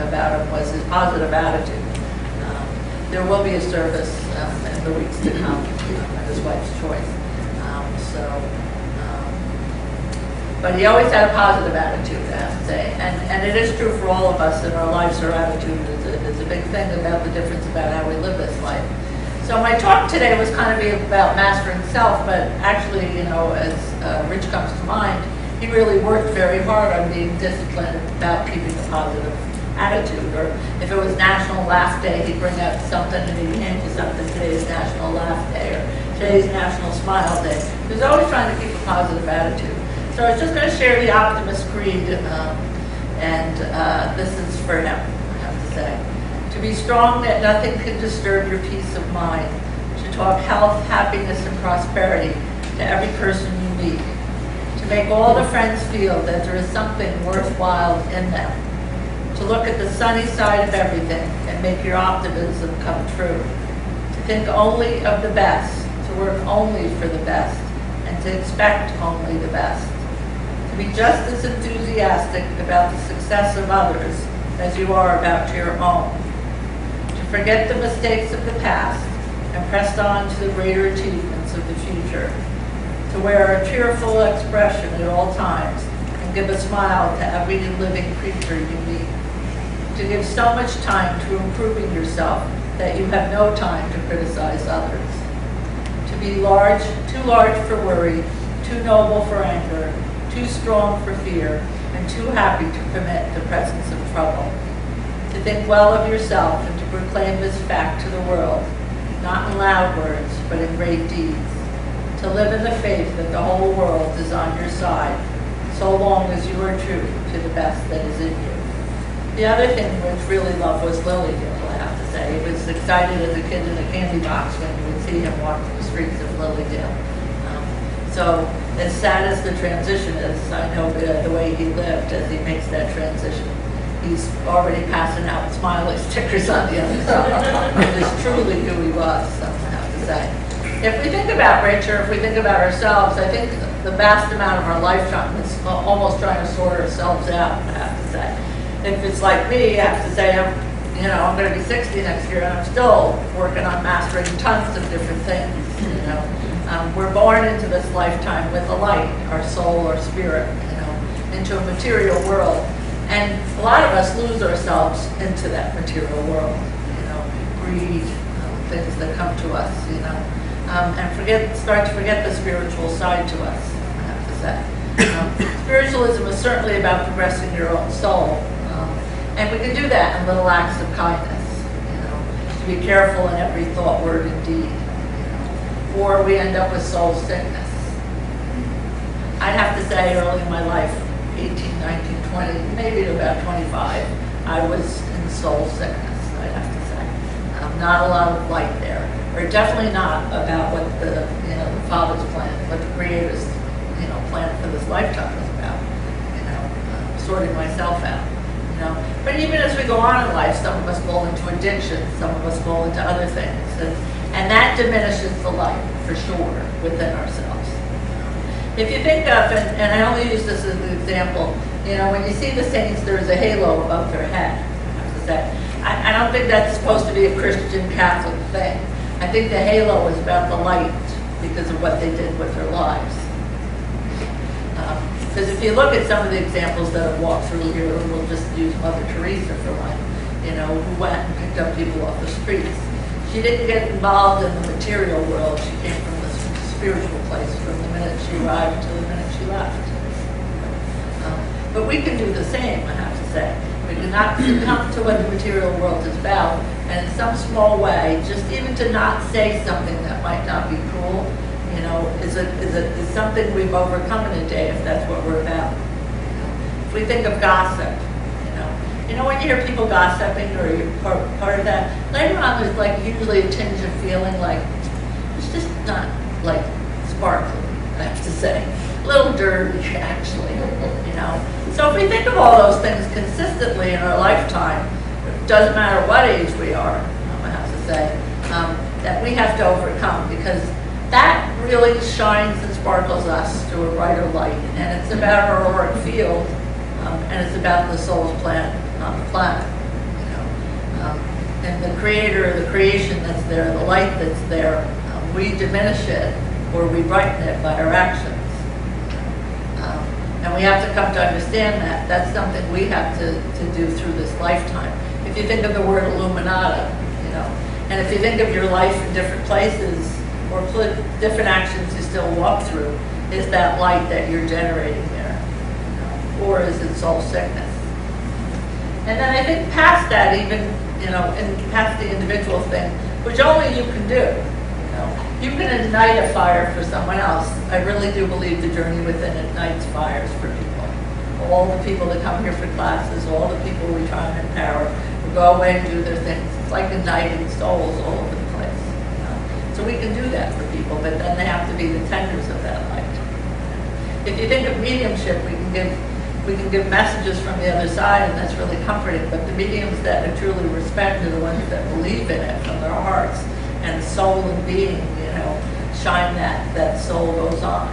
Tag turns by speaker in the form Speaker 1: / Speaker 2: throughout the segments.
Speaker 1: about him was his positive attitude. There will be a service in the weeks to come at his wife's choice. But he always had a positive attitude, I have to say. And it is true for all of us in our lives. Our attitude is a big thing about the difference about how we live this life. So my talk today was kind of about mastering self, but actually, as Rich comes to mind, he really worked very hard on being disciplined about keeping a positive attitude. Or if it was National Laugh Day, he'd bring out something and he'd hand you something. Today's National Laugh Day, or today's National Smile Day. He was always trying to keep a positive attitude. So I was just going to share the Optimist Creed, and this is for him, I have to say. To be strong that nothing can disturb your peace of mind. To talk health, happiness, and prosperity to every person you meet. To make all the friends feel that there is something worthwhile in them. To look at the sunny side of everything and make your optimism come true. To think only of the best, to work only for the best, and to expect only the best. To be just as enthusiastic about the success of others as you are about your own. To forget the mistakes of the past and press on to the greater achievements of the future. To wear a cheerful expression at all times and give a smile to every living creature you meet. To give so much time to improving yourself that you have no time to criticize others. To be large, too large for worry, too noble for anger, too strong for fear, and too happy to permit the presence of trouble. To think well of yourself and to proclaim this fact to the world, not in loud words, but in great deeds. To live in the faith that the whole world is on your side, so long as you are true to the best that is in you. The other thing which really loved was Lilydale, I have to say. He was excited as a kid in a candy box when you would see him walking the streets of Lilydale. So as sad as the transition is, I know the way he lived as he makes that transition. He's already passing out smiley stickers on the other side. It is truly who he was, I have to say. If we think about Rich, or if we think about ourselves, I think the vast amount of our lifetime is almost trying to sort ourselves out, I have to say. If it's like me, I have to say I'm going to be 60 next year, and I'm still working on mastering tons of different things, We're born into this lifetime with a light, our soul, our spirit, into a material world. And a lot of us lose ourselves into that material world, greed, things that come to us, and start to forget the spiritual side to us, I have to say. Spiritualism is certainly about progressing your own soul. And we can do that in little acts of kindness, to be careful in every thought, word, and deed. Or we end up with soul sickness. I'd have to say early in my life, 18, 19, 20, maybe to about 25, I was in soul sickness, I'd have to say. Not a lot of light there. Or definitely not about what the Father's plan, what the Creator's plan for this lifetime is about. Sorting myself out. But even as we go on in life, some of us fall into addiction, some of us fall into other things. And that diminishes the light, for sure, within ourselves. If you think of, and I only use this as an example, when you see the saints, there's a halo above their head, I have to say. I don't think that's supposed to be a Christian Catholic thing. I think the halo is about the light because of what they did with their lives. Because if you look at some of the examples that have walked through here, we'll just use Mother Teresa for one, who went and picked up people off the streets. She didn't get involved in the material world. She came from the spiritual place from the minute she arrived to the minute she left. But we can do the same, I have to say. We can not succumb to what the material world is about, and in some small way, just even to not say something that might not be cool, is something we've overcome in a day if that's what we're about. If we think of gossip, when you hear people gossiping or you're part of that, later on there's usually a tinge of feeling like it's just not sparkly, I have to say. A little dirty, actually, So if we think of all those things consistently in our lifetime, it doesn't matter what age we are, I have to say, that we have to overcome, because that really shines and sparkles us to a brighter light. And it's about our auric field, and it's about the soul's plan on the planet. And the creator, the creation that's there, the light that's there, we diminish it or we brighten it by our actions. And we have to come to understand that. That's something we have to do through this lifetime. If you think of the word illuminata, and if you think of your life in different places or different actions you still walk through, is that light that you're generating there? Or is it soul sickness? And then I think past that even, and past the individual thing, which only you can do. You can ignite a fire for someone else. I really do believe the journey within ignites fires for people. All the people that come here for classes, all the people we try and empower, who go away and do their things. It's like igniting souls all over the place. So we can do that for people, but then they have to be the tenders of that light. If you think of mediumship, we can give messages from the other side, and that's really comforting. But the mediums that are truly respect are the ones that believe in it from their hearts, and soul and being, shine that soul goes on.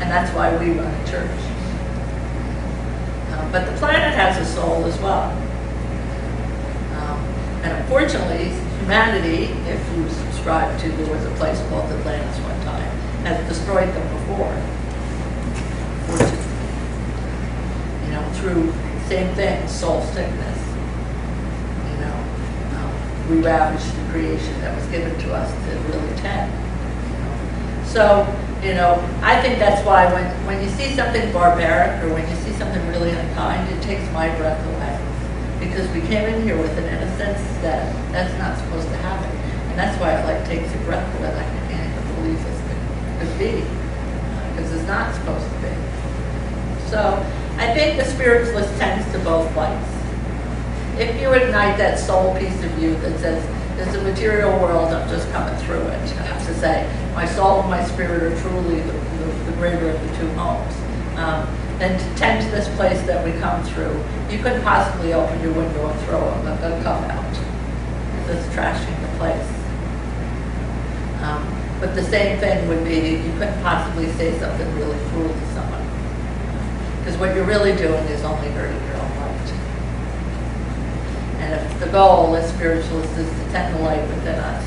Speaker 1: And that's why we run a church. But the planet has a soul as well. And unfortunately, humanity, if you subscribe to, there was a place called Atlantis one time, has destroyed them before. Unfortunately. Through same thing, soul sickness. We ravaged the creation that was given to us to really tend. So, I think that's why when you see something barbaric or when you see something really unkind, it takes my breath away. Because we came in here with an innocence that's not supposed to happen. And that's why it takes your breath away. Like, I can't even believe this could be. Because it's not supposed to be. So, I think the spiritualist tends to both lights. If you ignite that soul piece of you that says, there's a material world, I'm just coming through it. I have to say, my soul and my spirit are truly the greater of the two homes. And to tend to this place that we come through, you couldn't possibly open your window and throw a cup out. That's trashing the place. But the same thing would be, you couldn't possibly say something really cruel to someone. Because what you're really doing is only hurting your own light. And if the goal as spiritualists is to tend the light within us,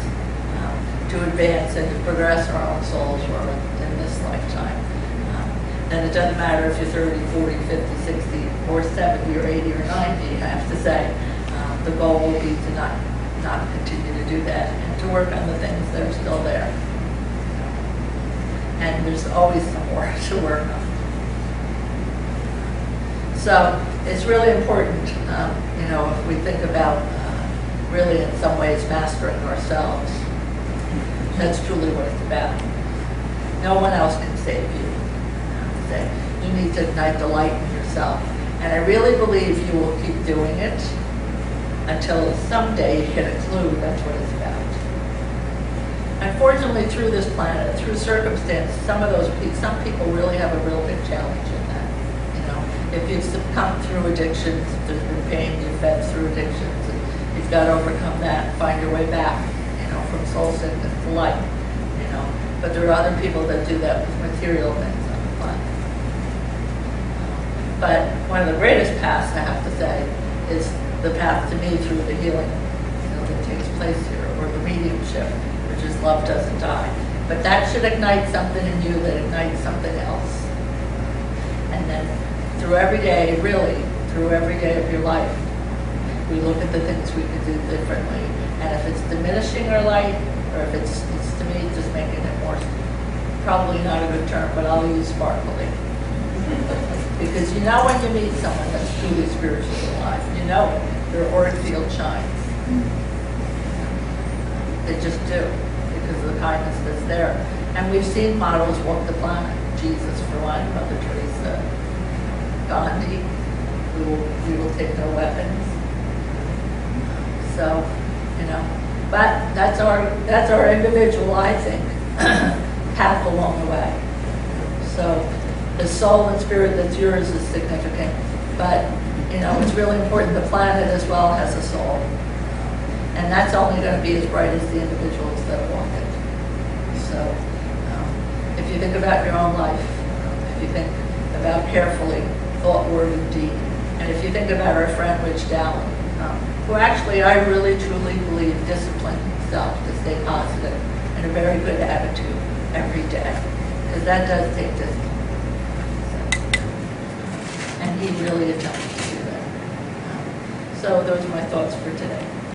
Speaker 1: to advance and to progress our own souls in this lifetime, then it doesn't matter if you're 30, 40, 50, 60, or 70, or 80, or 90, I have to say, the goal will be to not continue to do that and to work on the things that are still there. And there's always some more to work on. So it's really important, if we think about really in some ways mastering ourselves. That's truly what it's about. No one else can save you. You need to ignite the light in yourself. And I really believe you will keep doing it until someday you get a clue that's what it's about. Unfortunately, through this planet, through circumstance, some people really have a real big challenge in that. If you've succumbed through addictions, if there's been pain, you've fed through addictions, and you've got to overcome that and find your way back, from soul sickness to light, But there are other people that do that with material things on the planet. But one of the greatest paths, I have to say, is the path to me through the healing, that takes place here, or the mediumship, which is love doesn't die. But that should ignite something in you that ignites something else. And then through every day of your life, we look at the things we could do differently. And if it's diminishing our light, or if it's to me just making it more, probably not a good term, but I'll use sparkly. Because when you meet someone that's truly spiritually alive, their auric field shines. They just do, because of the kindness that's there. And we've seen models walk the planet. Jesus, for one, Mother Teresa, Gandhi, we will take no weapons. So, but that's our individual, I think, path along the way. So the soul and spirit that's yours is significant, but it's really important. The planet as well has a soul, and that's only going to be as bright as the individuals that walk it. So if you think about your own life, if you think about carefully thought, word, and deed, And if you think about our friend Rich Dowling, who actually I really truly believe discipline himself to stay positive and a very good attitude every day, because that does take discipline. And he really attempts to do that. So those are my thoughts for today.